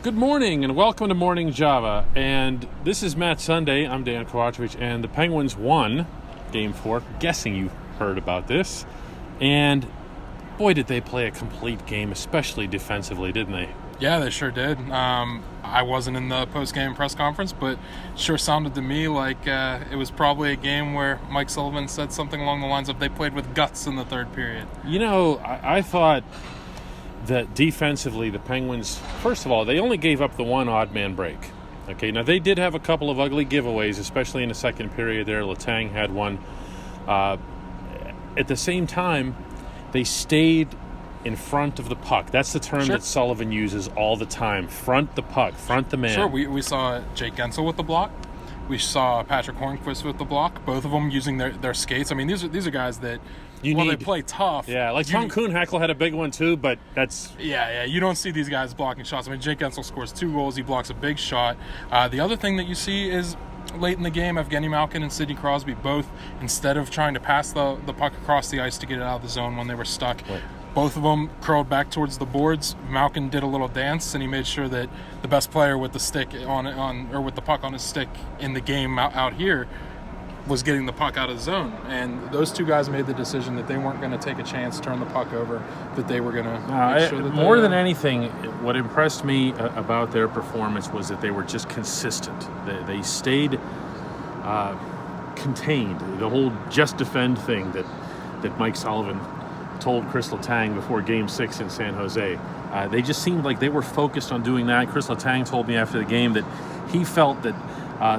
Good morning and welcome to Morning Java. And this is Matt Sunday. I'm Dan Kovacevic, and the Penguins won Game 4. Guessing you heard about this. And boy, did they play a complete game, especially defensively, didn't they? Yeah, they sure did. I wasn't in the post-game press conference, but it sure sounded to me like it was probably a game where Mike Sullivan said something along the lines of they played with guts in the third period. You know, I thought that defensively the Penguins, first of all, they only gave up the one odd man break. Okay, now they did have a couple of ugly giveaways, especially in the second period there. Letang had one. At the same time, they stayed in front of the puck. That's the term that Sullivan uses all the time. Front the puck, front the man. Sure, we saw Jake Guentzel with the block. We saw Patrick Hornquist with the block. Both of them using their skates. I mean, these are guys that they play tough. Yeah, like Tom Kuhnhackl had a big one too, but that's... Yeah, you don't see these guys blocking shots. I mean, Jake Guentzel scores 2 goals. He blocks a big shot. The other thing that you see is late in the game, Evgeny Malkin and Sidney Crosby both, instead of trying to pass the puck across the ice to get it out of the zone when they were stuck, both of them curled back towards the boards. Malkin did a little dance, and he made sure that the best player with the stick or with the puck on his stick in the game out here was getting the puck out of the zone. And those two guys made the decision that they weren't going to take a chance, turn the puck over, that they were going to make sure that more than anything, what impressed me about their performance was that they were just consistent. They stayed contained. The whole just defend thing that Mike Sullivan told Chris Letang before Game 6 in San Jose. They just seemed like they were focused on doing that. Chris Letang told me after the game that he felt that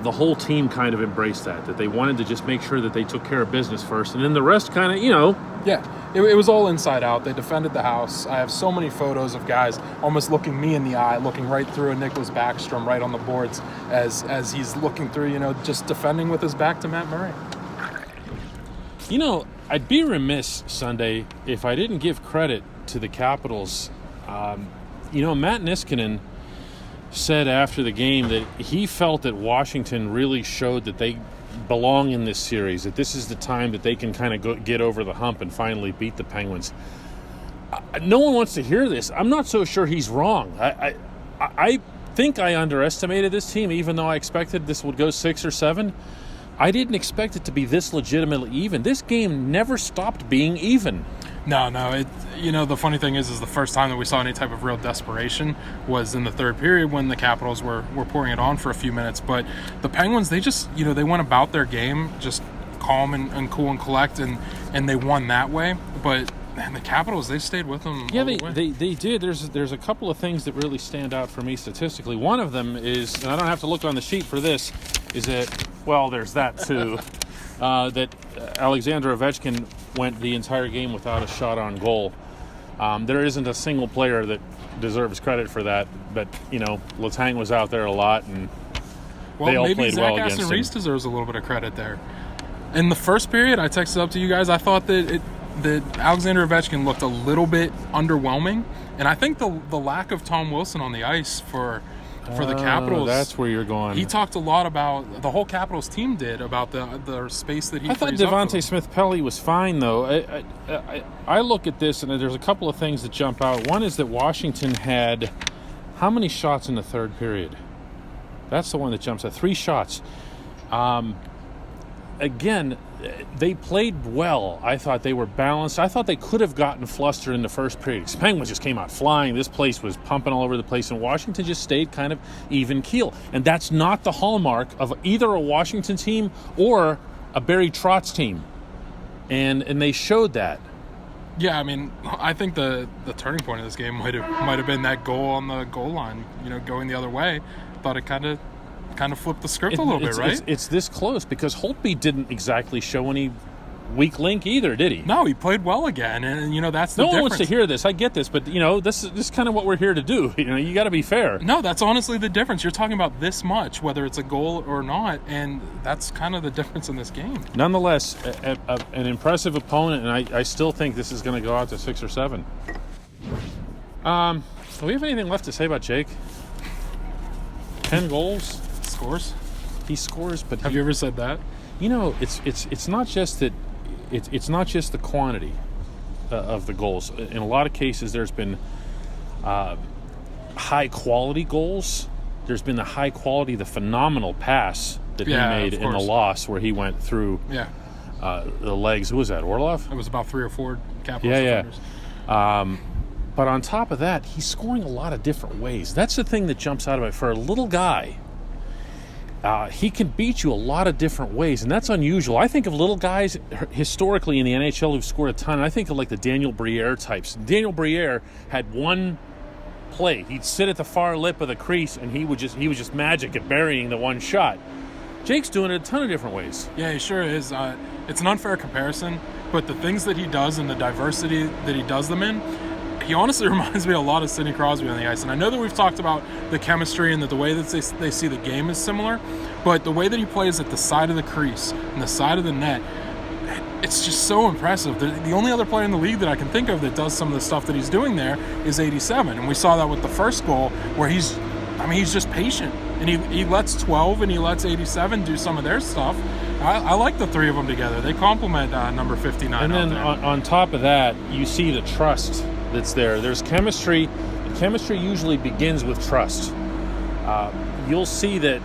the whole team kind of embraced that they wanted to just make sure that they took care of business first, and then the rest kind of, Yeah, it was all inside out. They defended the house. I have so many photos of guys almost looking me in the eye, looking right through a Nicholas Backstrom right on the boards as he's looking through, just defending with his back to Matt Murray. I'd be remiss, Sunday, if I didn't give credit to the Capitals. Matt Niskanen said after the game that he felt that Washington really showed that they belong in this series, that this is the time that they can kind of get over the hump and finally beat the Penguins. No one wants to hear this. I'm not so sure he's wrong. I think I underestimated this team, even though I expected this would go 6 or 7. I didn't expect it to be this legitimately even. This game never stopped being even. No. The funny thing is the first time that we saw any type of real desperation was in the third period when the Capitals were pouring it on for a few minutes. But the Penguins, they just, they went about their game just calm and cool and collect, and they won that way. But the Capitals, they stayed with them. Yeah, they did. There's a couple of things that really stand out for me statistically. One of them is, and I don't have to look on the sheet for this, is that, well, there's that too, that Alexander Ovechkin went the entire game without a shot on goal. There isn't a single player that deserves credit for that, but, Letang was out there a lot, and they all played well against him. Maybe Zach Aston-Reese deserves a little bit of credit there. In the first period, I texted up to you guys, I thought that Alexander Ovechkin looked a little bit underwhelming, and I think the lack of Tom Wilson on the ice for the Capitals. That's where you're going. He talked a lot about, the whole Capitals team did, about the space that he I thought Devontae Smith-Pelly was fine, though. I look at this, and there's a couple of things that jump out. One is that Washington had how many shots in the third period? That's the one that jumps out. 3 shots. Again, they played well. I thought they were balanced. I thought they could have gotten flustered in the first period. The Penguins just came out flying. This place was pumping all over the place, and Washington just stayed kind of even keel. And that's not the hallmark of either a Washington team or a Barry Trotz team. And they showed that. Yeah, I mean, I think the turning point of this game might have been that goal on the goal line, going the other way. Thought it kind of flipped the script a little bit, right? It's this close because Holtby didn't exactly show any weak link either, did he? No, he played well again, and that's the difference. No one wants to hear this. I get this, but this is kind of what we're here to do. You got to be fair. No, that's honestly the difference. You're talking about this much, whether it's a goal or not, and that's kind of the difference in this game. Nonetheless, an impressive opponent, and I still think this is going to go out to 6 or 7. Do we have anything left to say about Jake? 10 goals. Scores? He scores, but have you ever said that? It's not just that. It's not just the quantity of the goals. In a lot of cases, there's been high-quality goals. There's been the high-quality, the phenomenal pass that he made in the loss where he went through the legs. Who was that, Orlov? It was about 3 or 4 Capitals defenders. But on top of that, he's scoring a lot of different ways. That's the thing that jumps out of it. For a little guy, he can beat you a lot of different ways, and that's unusual. I think of little guys historically in the NHL who've scored a ton. I think of like the Daniel Briere types. Daniel Briere had one play. He'd sit at the far lip of the crease, and he was just magic at burying the one shot. Jake's doing it a ton of different ways. Yeah, he sure is. It's an unfair comparison, but the things that he does and the diversity that he does them in, he honestly reminds me a lot of Sidney Crosby on the ice. And I know that we've talked about the chemistry and that the way that they see the game is similar, but the way that he plays at the side of the crease and the side of the net, it's just so impressive. The only other player in the league that I can think of that does some of the stuff that he's doing there is 87. And we saw that with the first goal where he's just patient. And he lets 12 and he lets 87 do some of their stuff. I like the three of them together. They complement number 59. And then on top of that, you see the trust that's there. There's chemistry. The chemistry usually begins with trust. You'll see that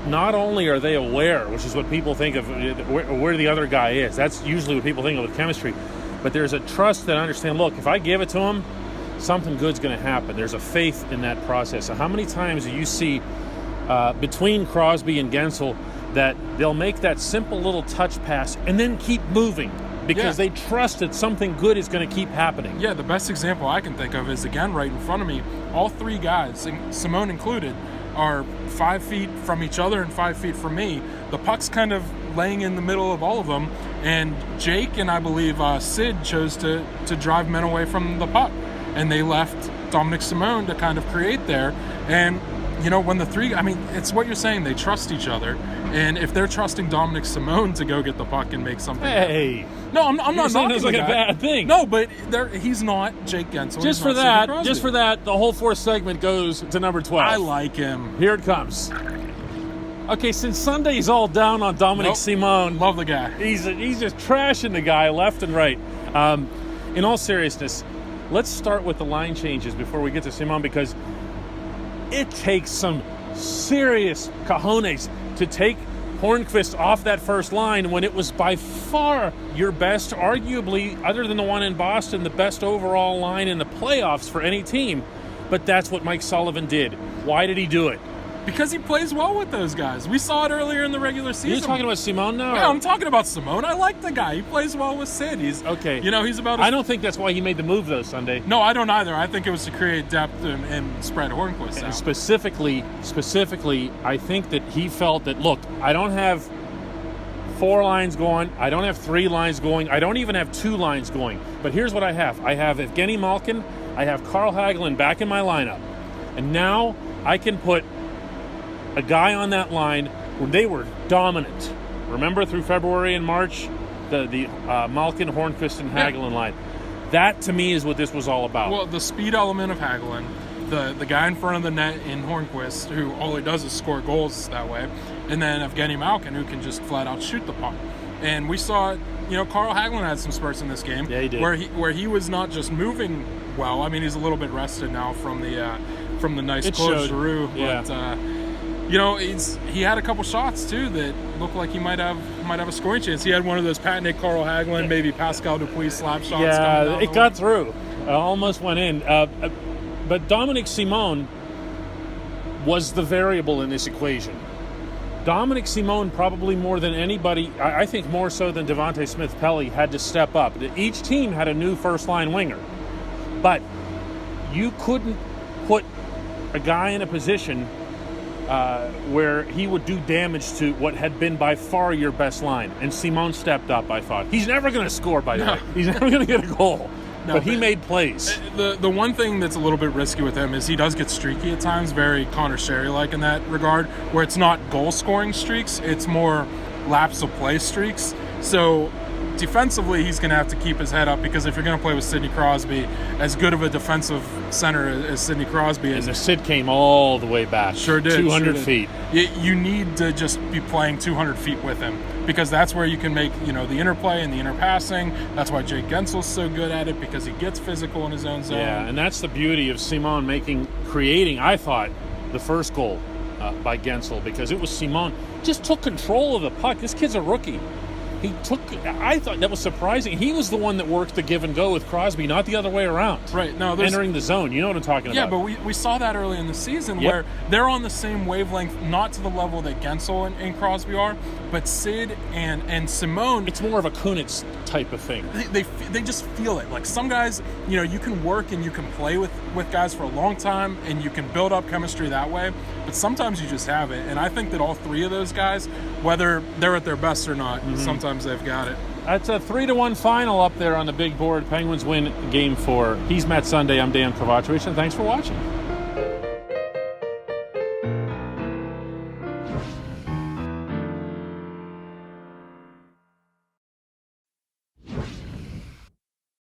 not only are they aware, which is what people think of where the other guy is. That's usually what people think of with chemistry. But there's a trust that understand, look, if I give it to him, something good's going to happen. There's a faith in that process. So how many times do you see between Crosby and Guentzel that they'll make that simple little touch pass and then keep moving because they trust that something good is going to keep happening? Yeah, the best example I can think of is, again, right in front of me, all three guys, Simone included, are 5 feet from each other and 5 feet from me. The puck's kind of laying in the middle of all of them, and Jake and I believe Sid chose to drive men away from the puck. And they left Dominic Simone to kind of create there. And, when the three, it's what you're saying. They trust each other. And if they're trusting Dominic Simone to go get the puck and make something happen. No, I'm not saying knocking it's like the a guy. bad thing. No, but He's not Jake Guentzel. Just for that, the whole fourth segment goes to number 12. I like him. Here it comes. Okay, since Sunday's all down on Dominic Simone. Love the guy. He's just trashing the guy left and right. In all seriousness, let's start with the line changes before we get to Simone, because it takes some serious cojones to take Hornqvist off that first line when it was by far your best, arguably, other than the one in Boston, the best overall line in the playoffs for any team. But that's what Mike Sullivan did. Why did he do it? Because he plays well with those guys. We saw it earlier in the regular season. You're talking about Simone now? Yeah, I'm talking about Simone. I like the guy. He plays well with Sid. He's okay. He's about. I don't think that's why he made the move though Sunday. No, I don't either. I think it was to create depth and spread Hornqvist out. And specifically, I think that he felt that, look, I don't have 4 lines going. I don't have 3 lines going. I don't even have 2 lines going. But here's what I have. I have Evgeny Malkin. I have Carl Hagelin back in my lineup. And now I can put a guy on that line when they were dominant. Remember through February and March, the Malkin, Hornqvist, and Hagelin line. That to me is what this was all about. Well, the speed element of Hagelin, the guy in front of the net in Hornqvist, who all he does is score goals that way, and then Evgeny Malkin, who can just flat out shoot the puck. And we saw, Carl Hagelin had some spurts in this game. Yeah, he did. Where he was not just moving well. He's a little bit rested now from the nice Claude Giroux, but. He had a couple shots too that looked like he might have a scoring chance. He had one of those patented Carl Hagelin, maybe Pascal Dupuis slap shots. Yeah, it got through. Almost went in. But Dominic Simone was the variable in this equation. Dominic Simone, probably more than anybody, I think more so than Devontae Smith-Pelly, had to step up. Each team had a new first-line winger. But you couldn't put a guy in a position where he would do damage to what had been by far your best line. And Simone stepped up, I thought. He's never going to score, by the way. He's never going to get a goal. But he made plays. The one thing that's a little bit risky with him is he does get streaky at times, very Connor Sherry-like in that regard, where it's not goal-scoring streaks, it's more laps of play streaks. So defensively, he's going to have to keep his head up, because if you're going to play with Sidney Crosby, as good of a defensive center as Sidney Crosby is. And the Sid came all the way back. Sure did. 200 feet. You need to just be playing 200 feet with him. because that's where you can make, the interplay and the interpassing. That's why Jake Guentzel's so good at it, because he gets physical in his own zone. Yeah, and that's the beauty of Simon creating, I thought, the first goal by Guentzel, because it was Simon just took control of the puck. This kid's a rookie. I thought that was surprising. He was the one that worked the give and go with Crosby, not the other way around. Right. No, entering the zone. You know what I'm talking about. Yeah, but we saw that early in the season where they're on the same wavelength, not to the level that Guentzel and Crosby are, but Sid and Simone. It's more of a Kunitz type of thing. They just feel it. Like some guys, you can work and you can play with guys for a long time and you can build up chemistry that way, but sometimes you just have it. And I think that all three of those guys, whether they're at their best or not, sometimes they've got it. That's a 3-1 final up there on the big board. Penguins win Game 4. He's Matt Sunday. I'm Dan Kovacevic, and thanks for watching.